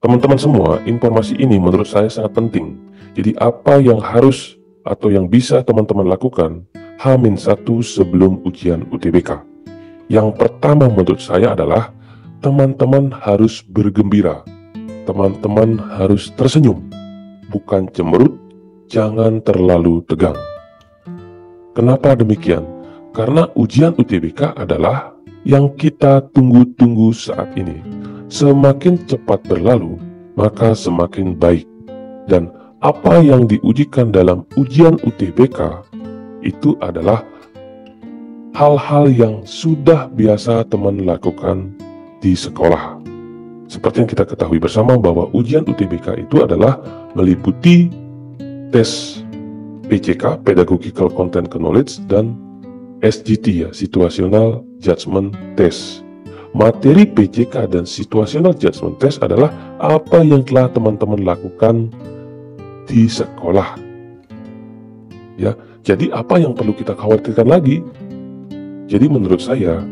Teman-teman semua, informasi ini menurut saya sangat penting. Jadi apa yang harus atau yang bisa teman-teman lakukan H-1 sebelum ujian UTBK? Yang pertama menurut saya adalah teman-teman harus bergembira. Teman-teman harus tersenyum, bukan cemberut, jangan terlalu tegang. Kenapa demikian? Karena ujian UTBK adalah yang kita tunggu-tunggu saat ini. Semakin cepat berlalu, maka semakin baik. Dan apa yang diujikan dalam ujian UTBK itu adalah hal-hal yang sudah biasa teman lakukan di sekolah. Seperti yang kita ketahui bersama bahwa ujian UTBK itu adalah meliputi tes PCK, Pedagogical Content Knowledge, dan SGT ya, Situational Judgment Test. Materi PCK dan Situational Judgment Test adalah apa yang telah teman-teman lakukan di sekolah. Ya, jadi apa yang perlu kita khawatirkan lagi? Jadi menurut saya,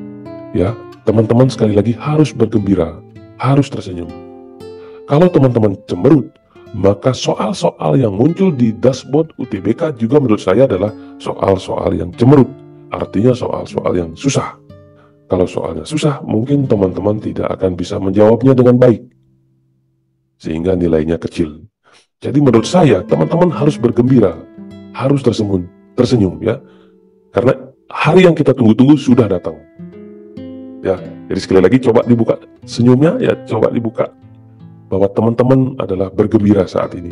ya, teman-teman sekali lagi harus bergembira, harus tersenyum. Kalau teman-teman cemberut, maka soal-soal yang muncul di dashboard UTBK juga menurut saya adalah soal-soal yang cemberut. Artinya soal-soal yang susah. Kalau soalnya susah, mungkin teman-teman tidak akan bisa menjawabnya dengan baik, sehingga nilainya kecil. Jadi menurut saya, teman-teman harus bergembira, harus tersenyum ya, karena hari yang kita tunggu-tunggu sudah datang. Ya, jadi sekali lagi coba dibuka senyumnya, ya coba dibuka bahwa teman-teman adalah bergembira saat ini.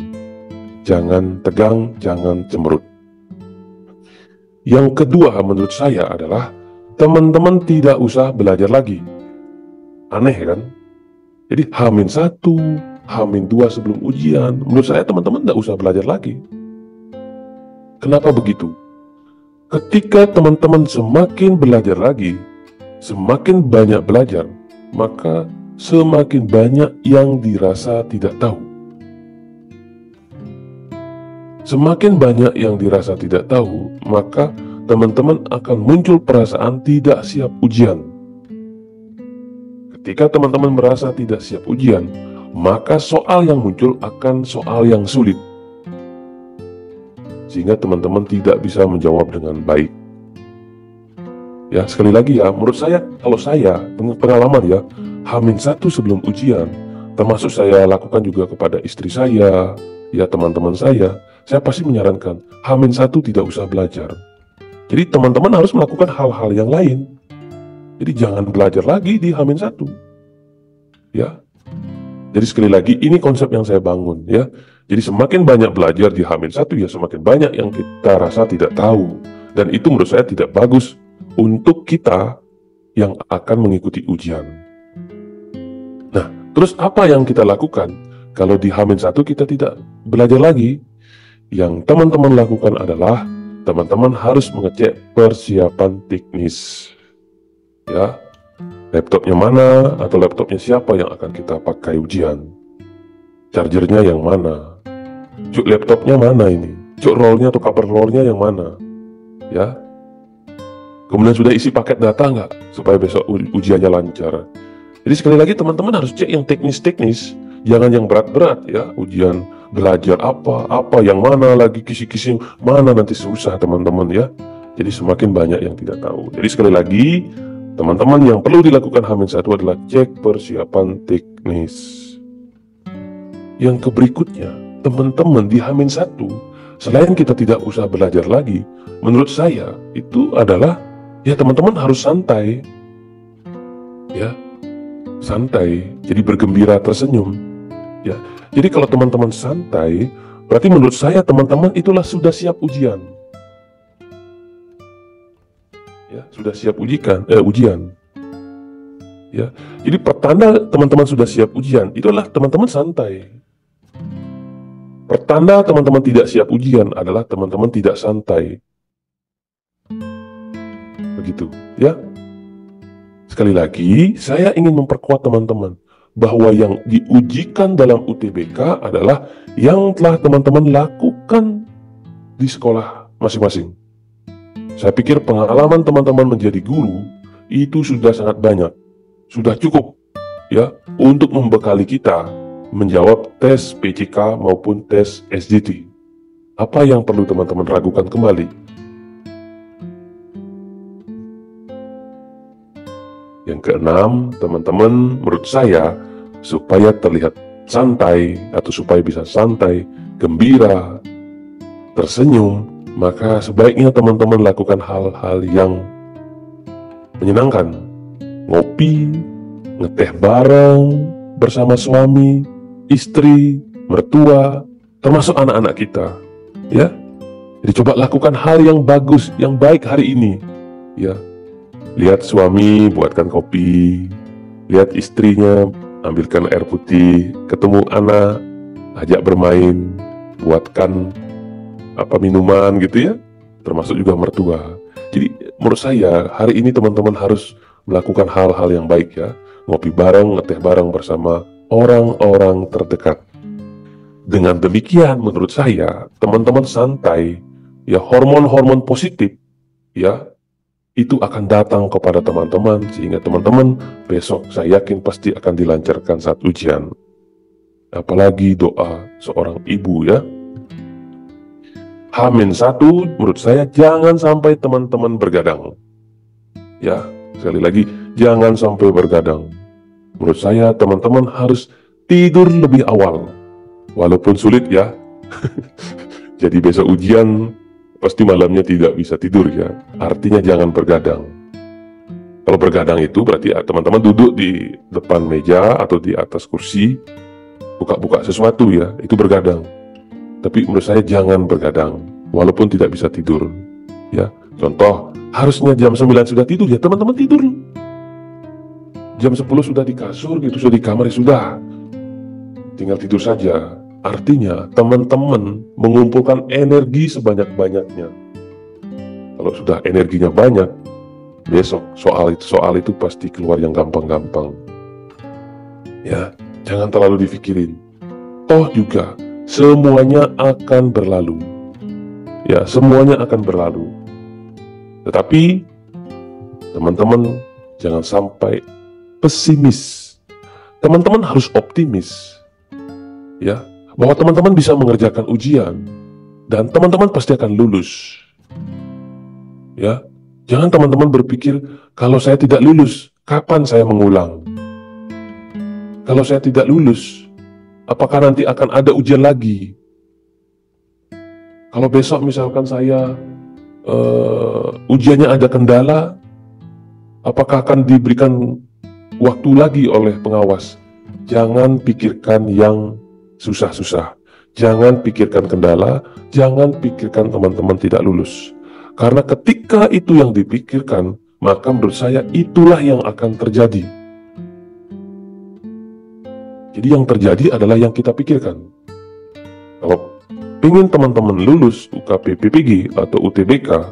Jangan tegang, jangan cemberut. Yang kedua menurut saya adalah teman-teman tidak usah belajar lagi. Aneh kan? Jadi H-1, H-2 sebelum ujian, menurut saya teman-teman tidak usah belajar lagi. Kenapa begitu? Ketika teman-teman semakin belajar lagi, semakin banyak belajar, maka semakin banyak yang dirasa tidak tahu. Semakin banyak yang dirasa tidak tahu, maka teman-teman akan muncul perasaan tidak siap ujian. Ketika teman-teman merasa tidak siap ujian, maka soal yang muncul akan soal yang sulit, sehingga teman-teman tidak bisa menjawab dengan baik. Ya, sekali lagi ya, menurut saya, kalau saya pengalaman ya, H-1 sebelum ujian, termasuk saya lakukan juga kepada istri saya, ya teman-teman saya pasti menyarankan H-1 tidak usah belajar. Jadi teman-teman harus melakukan hal-hal yang lain. Jadi jangan belajar lagi di H-1. Ya. Jadi sekali lagi ini konsep yang saya bangun ya. Jadi semakin banyak belajar di H-1 ya semakin banyak yang kita rasa tidak tahu. Dan itu menurut saya tidak bagus untuk kita yang akan mengikuti ujian. Nah, terus apa yang kita lakukan kalau di H-1 kita tidak belajar lagi? Yang teman-teman lakukan adalah teman-teman harus mengecek persiapan teknis. Ya, laptopnya mana atau laptopnya siapa yang akan kita pakai ujian? Chargernya yang mana? Cuk laptopnya mana ini? Cuk rollnya atau cover rollnya yang mana? Ya. Kemudian sudah isi paket data nggak supaya besok ujiannya lancar? Jadi sekali lagi teman-teman harus cek yang teknis-teknis, jangan yang berat-berat ya. Ujian belajar apa yang mana lagi kisi-kisi mana nanti susah teman-teman ya. Jadi semakin banyak yang tidak tahu. Jadi sekali lagi teman-teman yang perlu dilakukan H-1 adalah cek persiapan teknis. Yang berikutnya, teman-teman di H-1 selain kita tidak usah belajar lagi, menurut saya itu adalah ya teman-teman harus santai. Ya. Santai, jadi bergembira, tersenyum. Ya. Jadi kalau teman-teman santai, berarti menurut saya teman-teman itulah sudah siap ujian. Ya, sudah siap ujian. Ya. Jadi pertanda teman-teman sudah siap ujian, itulah teman-teman santai. Pertanda teman-teman tidak siap ujian adalah teman-teman tidak santai. Begitu, ya. Sekali lagi, saya ingin memperkuat teman-teman bahwa yang diujikan dalam UTBK adalah yang telah teman-teman lakukan di sekolah masing-masing. Saya pikir pengalaman teman-teman menjadi guru itu sudah sangat banyak, sudah cukup ya untuk membekali kita menjawab tes PJK maupun tes SJT. Apa yang perlu teman-teman ragukan kembali? Yang keenam, teman-teman, menurut saya, supaya terlihat santai atau supaya bisa santai, gembira, tersenyum, maka sebaiknya teman-teman lakukan hal-hal yang menyenangkan. Ngopi, ngeteh bareng bersama suami, istri, mertua, termasuk anak-anak kita. Ya, jadi coba lakukan hal yang bagus, yang baik hari ini. Ya, lihat suami buatkan kopi, lihat istrinya ambilkan air putih, ketemu anak, ajak bermain, buatkan minuman gitu ya, termasuk juga mertua. Jadi menurut saya hari ini teman-teman harus melakukan hal-hal yang baik ya, ngopi bareng, ngeteh bareng bersama orang-orang terdekat. Dengan demikian menurut saya teman-teman santai ya, hormon-hormon positif ya itu akan datang kepada teman-teman, sehingga teman-teman besok saya yakin pasti akan dilancarkan saat ujian. Apalagi doa seorang ibu ya. H-1 menurut saya jangan sampai teman-teman bergadang. Ya, sekali lagi jangan sampai bergadang. Menurut saya teman-teman harus tidur lebih awal. Walaupun sulit ya. Jadi besok ujian pasti malamnya tidak bisa tidur ya. Artinya jangan bergadang. Kalau bergadang itu berarti teman-teman duduk di depan meja atau di atas kursi, buka-buka sesuatu ya, itu bergadang. Tapi menurut saya jangan bergadang, walaupun tidak bisa tidur. Ya, contoh, harusnya jam 9 sudah tidur ya, teman-teman tidur. Jam 10 sudah di kasur gitu, sudah di kamar ya sudah. Tinggal tidur saja. Artinya teman-teman mengumpulkan energi sebanyak-banyaknya. Kalau sudah energinya banyak, besok soal itu pasti keluar yang gampang-gampang. Ya, jangan terlalu dipikirin. Toh juga semuanya akan berlalu. Ya, semuanya akan berlalu. Tetapi teman-teman jangan sampai pesimis. Teman-teman harus optimis. Ya, bahwa teman-teman bisa mengerjakan ujian dan teman-teman pasti akan lulus. Ya, jangan teman-teman berpikir kalau saya tidak lulus, kapan saya mengulang? Kalau saya tidak lulus, apakah nanti akan ada ujian lagi? Kalau besok misalkan saya ujiannya ada kendala, apakah akan diberikan waktu lagi oleh pengawas? Jangan pikirkan yang susah-susah. Jangan pikirkan kendala, jangan pikirkan teman-teman tidak lulus. Karena ketika itu yang dipikirkan, maka menurut saya itulah yang akan terjadi. Jadi yang terjadi adalah yang kita pikirkan. Kalau ingin teman-teman lulus UKP PPG atau UTBK,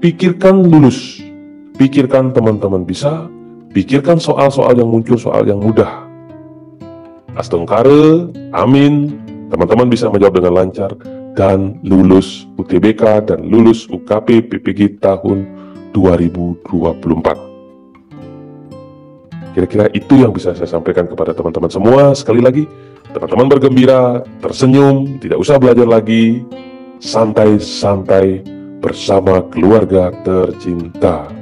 pikirkan lulus. Pikirkan teman-teman bisa, pikirkan soal-soal yang muncul, soal yang mudah. Astengkare, amin, teman-teman bisa menjawab dengan lancar dan lulus UTBK dan lulus UKP PPG tahun 2024. Kira-kira itu yang bisa saya sampaikan kepada teman-teman semua. Sekali lagi, teman-teman bergembira, tersenyum, tidak usah belajar lagi, santai-santai bersama keluarga tercinta.